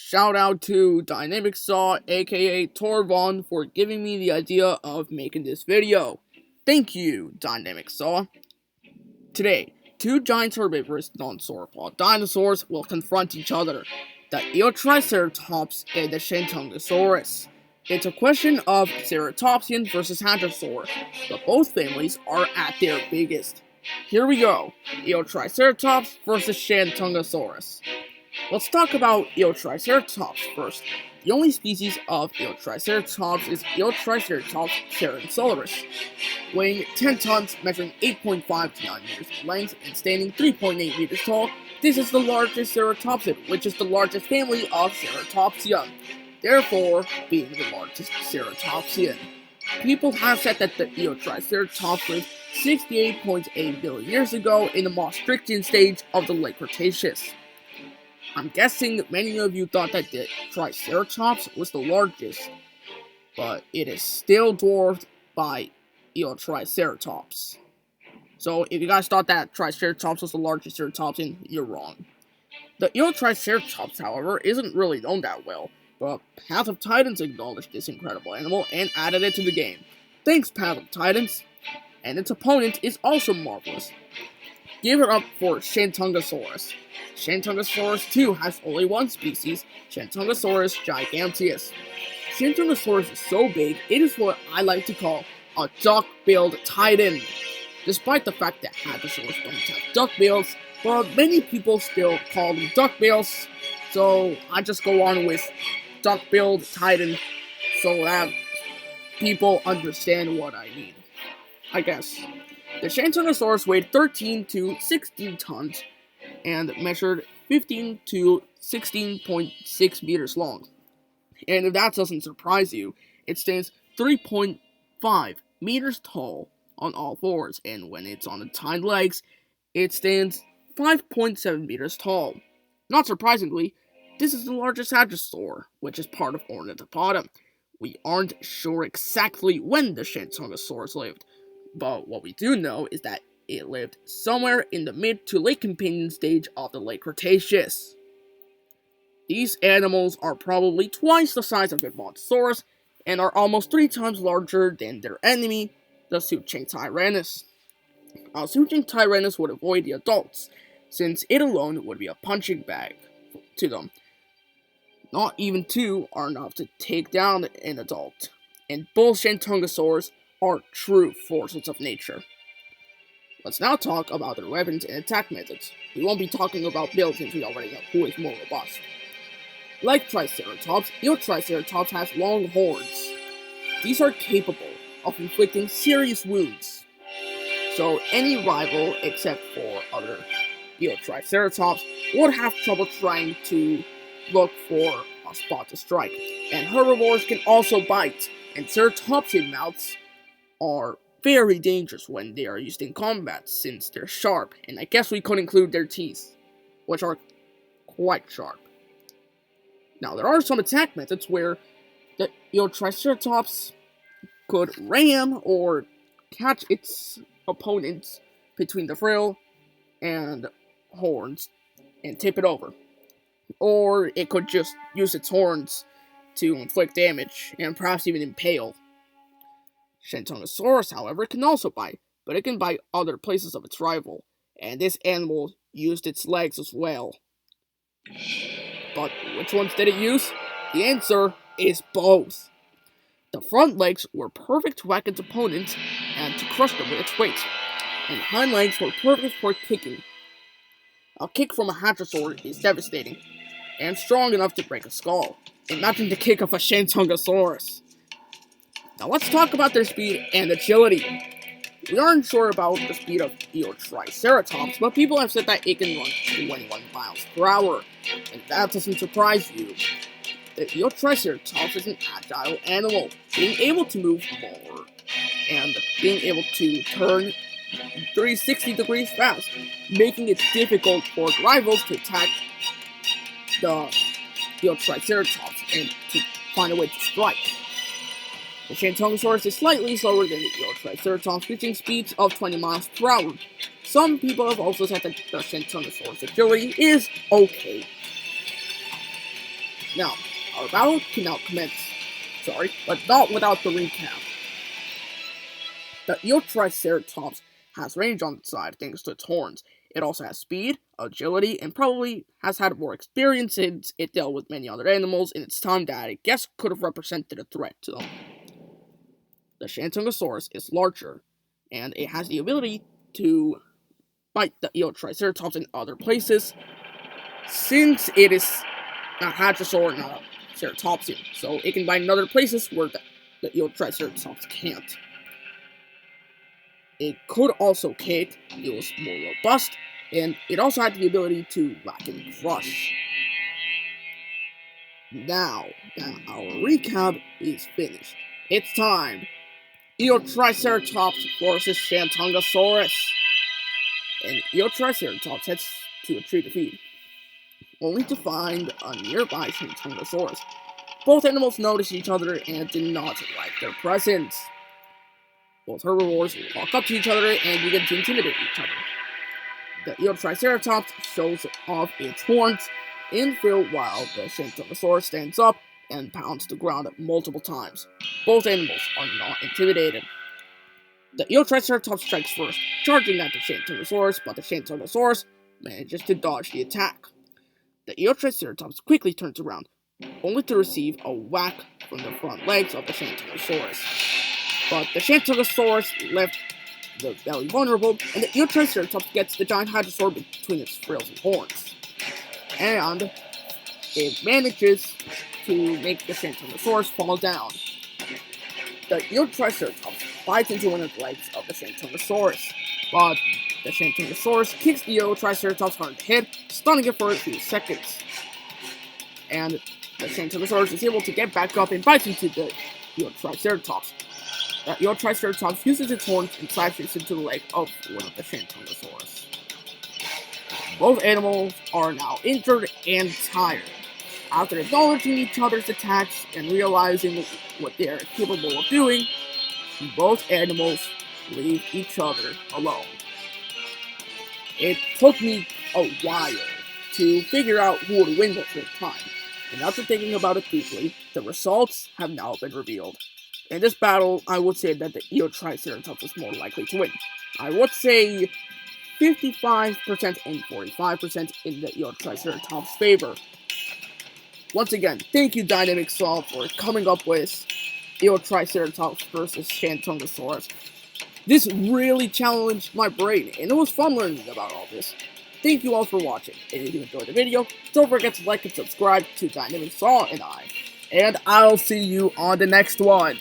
Shout out to DynamicSaw AKA Torvon for giving me the idea of making this video. Thank you, DynamicSaw. Today, two giant herbivorous non-sauropod dinosaurs will confront each other, the Eotriceratops and the Shantungosaurus. It's a question of Ceratopsian versus Hadrosaur, but both families are at their biggest. Here we go, Eotriceratops versus Shantungasaurus. Let's talk about Eotriceratops first. The only species of Eotriceratops is Eotriceratops Shantungasaurus, weighing 10 tons, measuring 8.5 to 9 meters in length, and standing 3.8 meters tall. This is the largest Ceratopsian, which is the largest family of Ceratopsia, therefore being the largest Ceratopsian. People have said that the Eotriceratops lived 68.8 billion years ago in the Maastrichtian stage of the late Cretaceous. I'm guessing many of you thought that the Triceratops was the largest, but it is still dwarfed by Eotriceratops. So if you guys thought that Triceratops was the largest Ceratopsian, you're wrong. The Eotriceratops, however, isn't really known that well, but Path of Titans acknowledged this incredible animal and added it to the game. Thanks, Path of Titans! And its opponent is also marvelous. Give it up for Shantungosaurus. Shantungosaurus 2 has only one species, Shantungosaurus giganteus. Shantungosaurus is so big, it is what I like to call a duck-billed titan. Despite the fact that hadrosaurs don't have duck-bills, but many people still call them duck-bills, so I just go on with duck-billed titan so that people understand what I mean, I guess. The Shantungosaurus weighed 13 to 16 tons and measured 15 to 16.6 meters long. And if that doesn't surprise you, it stands 3.5 meters tall on all fours, and when it's on its hind legs, it stands 5.7 meters tall. Not surprisingly, this is the largest hadrosaur, which is part of Ornithopoda. We aren't sure exactly when the Shantungosaurus lived, but what we do know is that it lived somewhere in the mid to late Campanian stage of the late Cretaceous. These animals are probably twice the size of a Brontosaurus and are almost 3 times larger than their enemy, the Shantungatyrannus. A Shantungatyrannus would avoid the adults, since it alone would be a punching bag to them. Not even 2 are enough to take down an adult, and both Shantungosaurs are true forces of nature. Let's now talk about their weapons and attack methods. We won't be talking about builds since we already know who is more robust. Like Triceratops, Eotriceratops has long horns. These are capable of inflicting serious wounds, so any rival except for other Eotriceratops would have trouble trying to look for a spot to strike. And herbivores can also bite, and Ceratopsian mouths are very dangerous when they are used in combat since they're sharp, and I guess we could include their teeth, which are quite sharp. Now, there are some attack methods where the Eotriceratops could ram or catch its opponents between the frill and horns and tip it over. Or it could just use its horns to inflict damage and perhaps even impale. Shantungosaurus, however, can also bite, but it can bite other places of its rival, and this animal used its legs as well. But which ones did it use? The answer is both. The front legs were perfect to whack its opponents and to crush them with its weight, and the hind legs were perfect for kicking. A kick from a hadrosaur is devastating, and strong enough to break a skull. Imagine the kick of a Shantungosaurus. Now let's talk about their speed and agility. We aren't sure about the speed of Eotriceratops, but people have said that it can run 21 miles per hour, and that doesn't surprise you. The Eotriceratops is an agile animal, being able to move more, and being able to turn 360 degrees fast, making it difficult for rivals to attack the Eotriceratops and to find a way to strike. The Shantungosaurus is slightly slower than the Eotriceratops, reaching speeds of 20 miles per hour. Some people have also said that the Shantungosaurus agility is okay. Now, our battle can now commence. Sorry, but not without the recap. The Eotriceratops has range on its side thanks to its horns. It also has speed, agility, and probably has had more experience since it dealt with many other animals in its time that I guess could have represented a threat to them. The Shantungosaurus is larger, and it has the ability to bite the Eotriceratops in other places, since it is a Hadrosaur, not a Ceratopsian, so it can bite in other places where the Eotriceratops can't. It could also kick, it was more robust, and it also had the ability to whack and crush. Now that our recap is finished, it's time! Eotriceratops versus Shantungasaurus. And Eotriceratops heads to a tree to feed, only to find a nearby Shantungasaurus. Both animals notice each other and did not like their presence. Both herbivores walk up to each other and begin to intimidate each other. The Eotriceratops shows off its horns in field while the Shantungasaurus stands up and pounds the ground multiple times. Both animals are not intimidated. The Eotriceratops strikes first, charging at the Shantungasaurus, but the Shantungasaurus manages to dodge the attack. The Eotriceratops quickly turns around, only to receive a whack from the front legs of the Shantungasaurus. But the Shantungasaurus left the belly vulnerable, and the Eotriceratops gets the giant Hadrosaur between its frills and horns. And it manages to make the Shantungasaurus fall down. The Eotriceratops bites into one of the legs of the Shantungasaurus, but the Shantungasaurus kicks the Eotriceratops hard in the head, stunning it for a few seconds. And the Shantungasaurus is able to get back up and bites into the Eotriceratops. The Eotriceratops uses its horns and slashes into the leg of one of the Shantungasaurus. Both animals are now injured and tired. After acknowledging each other's attacks and realizing what they are capable of doing, both animals leave each other alone. It took me a while to figure out who would win this time, and after thinking about it deeply, the results have now been revealed. In this battle, I would say that the Eotriceratops is more likely to win. I would say 55% and 45% in the Eotriceratops' favor. Once again, thank you DynamicSaw for coming up with Eotriceratops versus Shantungosaurus. This really challenged my brain, and it was fun learning about all this. Thank you all for watching, and if you enjoyed the video, don't forget to like and subscribe to DynamicSaw and I'll see you on the next one.